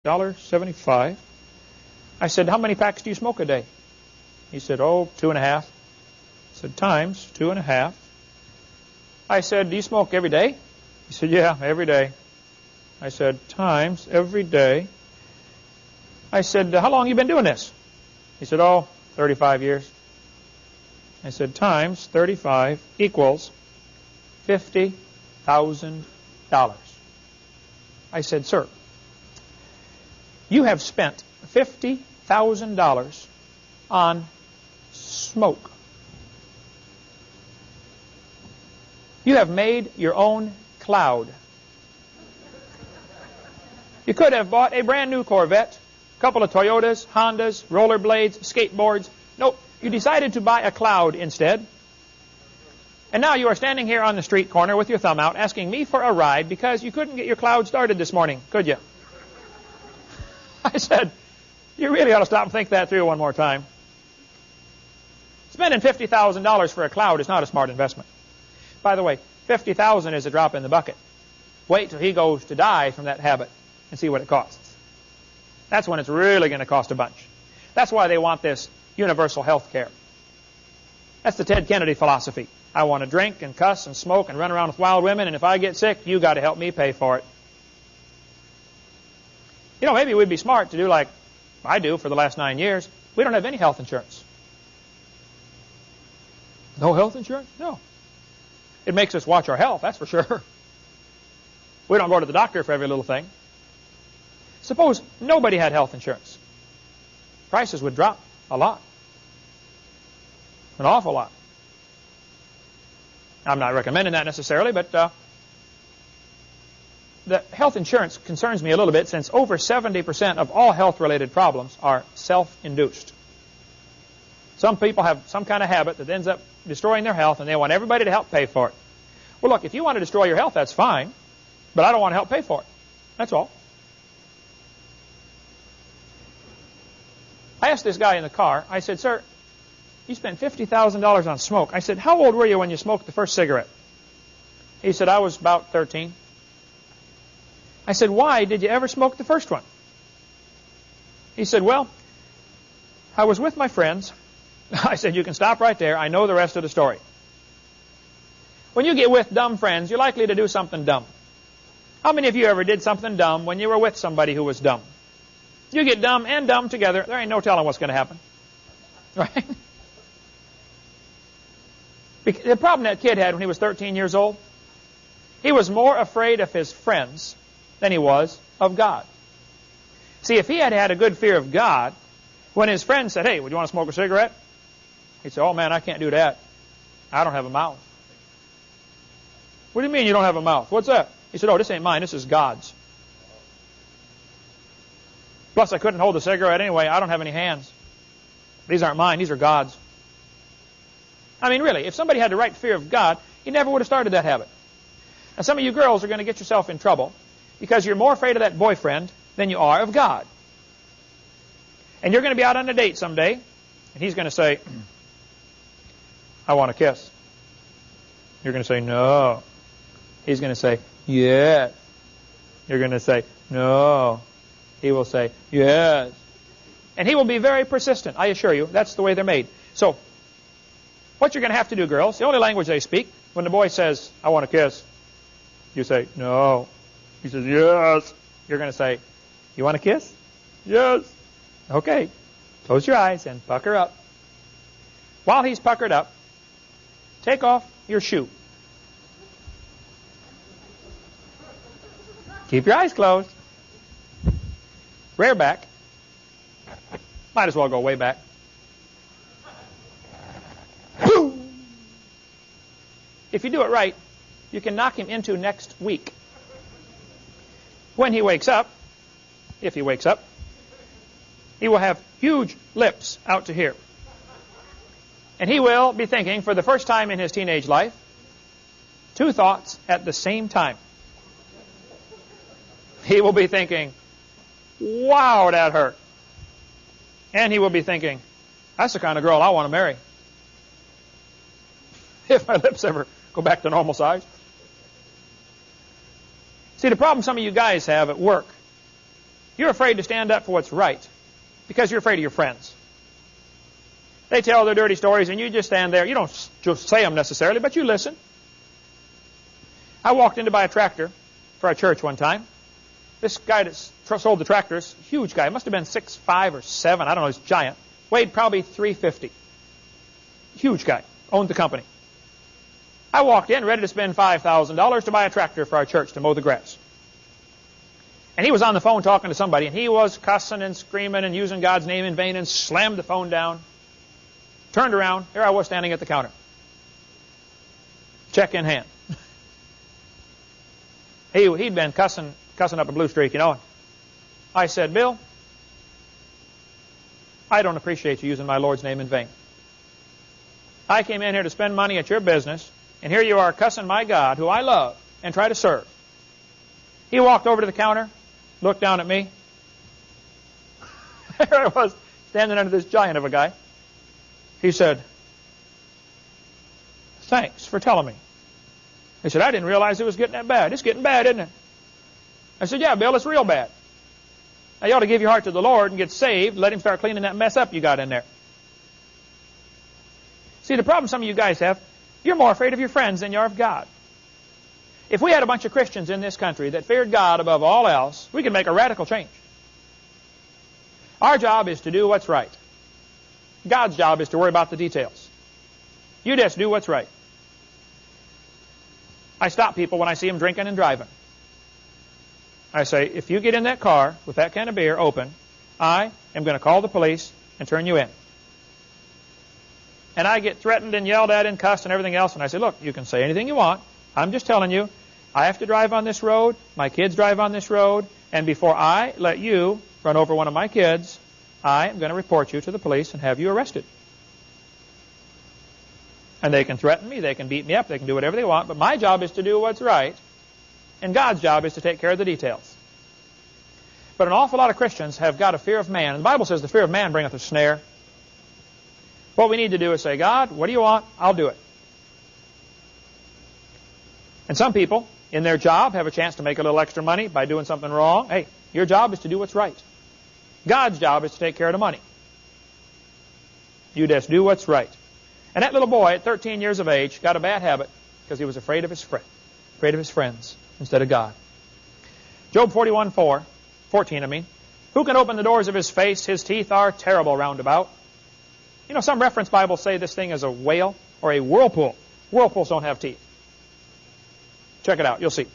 $1.75. I said, how many packs do you smoke a day? He said, oh, 2.5. I said, times 2.5. I said, do you smoke every day? He said, yeah, every day. I said, times every day. I said, how long have you been doing this? He said, oh, 35 years. I said, times 35 equals $50,000. I said, sir, you have spent $50,000 on smoke. You have made your own cloud. You could have bought a brand new Corvette, a couple of Toyotas, Hondas, rollerblades, skateboards. Nope, you decided to buy a cloud instead. And now you are standing here on the street corner with your thumb out asking me for a ride because you couldn't get your cloud started this morning, could you? I said, you really ought to stop and think that through one more time. Spending $50,000 for a cloud is not a smart investment. By the way, $50,000 is a drop in the bucket. Wait till he goes to die from that habit and see what it costs. That's when it's really going to cost a bunch. That's why they want this universal health care. That's the Ted Kennedy philosophy. I want to drink and cuss and smoke and run around with wild women, and if I get sick, you got to help me pay for it. You know, maybe we'd be smart to do like I do for the last 9 years. We don't have any health insurance. No health insurance? No. It makes us watch our health, that's for sure. We don't go to the doctor for every little thing. Suppose nobody had health insurance. Prices would drop a lot. An awful lot. I'm not recommending that necessarily, but the health insurance concerns me a little bit since over 70% of all health-related problems are self-induced. Some people have some kind of habit that ends up destroying their health, and they want everybody to help pay for it. Well, look, if you want to destroy your health, that's fine, but I don't want to help pay for it. That's all. I asked this guy in the car, I said, sir, you spent $50,000 on smoke. I said, how old were you when you smoked the first cigarette? He said, I was about 13. I said, why did you ever smoke the first one? He said, well, I was with my friends. I said, you can stop right there. I know the rest of the story. When you get with dumb friends, you're likely to do something dumb. How many of you ever did something dumb when you were with somebody who was dumb? You get dumb and dumb together, there ain't no telling what's going to happen. Right? The problem that kid had when he was 13 years old, he was more afraid of his friends than he was of God. See, if he had had a good fear of God, when his friend said, hey, would you want to smoke a cigarette? He'd say, oh man, I can't do that. I don't have a mouth. What do you mean you don't have a mouth? What's that? He said, oh, this ain't mine, this is God's. Plus, I couldn't hold the cigarette anyway. I don't have any hands. These aren't mine, these are God's. I mean, really, if somebody had the right fear of God, he never would have started that habit. And some of you girls are going to get yourself in trouble because you're more afraid of that boyfriend than you are of God. And you're going to be out on a date someday, and he's going to say, I want a kiss. You're going to say, no. He's going to say, yes. You're going to say, no. He will say, yes. And he will be very persistent, I assure you. That's the way they're made. So, what you're going to have to do, girls, the only language they speak, when the boy says, I want a kiss, you say, no. He says, yes. You're going to say, you want a kiss? Yes. Okay. Close your eyes and pucker up. While he's puckered up, take off your shoe. Keep your eyes closed. Rear back. Might as well go way back. If you do it right, you can knock him into next week. When he wakes up, if he wakes up, he will have huge lips out to here. And he will be thinking, for the first time in his teenage life, 2 thoughts at the same time. He will be thinking, wow, that hurt. And he will be thinking, that's the kind of girl I want to marry. If my lips ever go back to normal size. See, the problem some of you guys have at work You're afraid to stand up for what's right because you're afraid of your friends. They tell their dirty stories, and you just stand there. You don't just say them necessarily, but you listen. I walked in to buy a tractor for our church one time. This guy that sold the tractors, huge guy, must have been 6'5" or 7, I don't know, he's giant. Weighed probably 350. Huge guy, owned the company. I walked in ready to spend $5,000 to buy a tractor for our church to mow the grass. And he was on the phone talking to somebody, and he was cussing and screaming and using God's name in vain, and slammed the phone down. Turned around, there I was standing at the counter. Check in hand. He'd been cussing up a blue streak, you know. I said, Bill, I don't appreciate you using my Lord's name in vain. I came in here to spend money at your business, and here you are cussing my God, who I love, and try to serve. He walked over to the counter, looked down at me. There I was, standing under this giant of a guy. He said, thanks for telling me. He said, I didn't realize it was getting that bad. It's getting bad, isn't it? I said, yeah, Bill, it's real bad. Now, you ought to give your heart to the Lord and get saved. Let Him start cleaning that mess up you got in there. See, the problem some of you guys have, you're more afraid of your friends than you are of God. If we had a bunch of Christians in this country that feared God above all else, we could make a radical change. Our job is to do what's right. God's job is to worry about the details. You just do what's right. I stop people when I see them drinking and driving. I say, if you get in that car with that can of beer open, I am going to call the police and turn you in. And I get threatened and yelled at and cussed and everything else, and I say, look, you can say anything you want. I'm just telling you, I have to drive on this road, my kids drive on this road, and before I let you run over one of my kids, I am going to report you to the police and have you arrested. And they can threaten me, they can beat me up, they can do whatever they want, but my job is to do what's right, and God's job is to take care of the details. But an awful lot of Christians have got a fear of man, and the Bible says the fear of man bringeth a snare. What we need to do is say, God, what do you want? I'll do it. And some people, in their job, have a chance to make a little extra money by doing something wrong. Hey, your job is to do what's right. God's job is to take care of the money. You just do what's right. And that little boy at 13 years of age got a bad habit because he was afraid of his friends instead of God. Job 41:14, Who can open the doors of his face? His teeth are terrible round about. You know, some reference Bibles say this thing is a whale or a whirlpool. Whirlpools don't have teeth. Check it out. You'll see.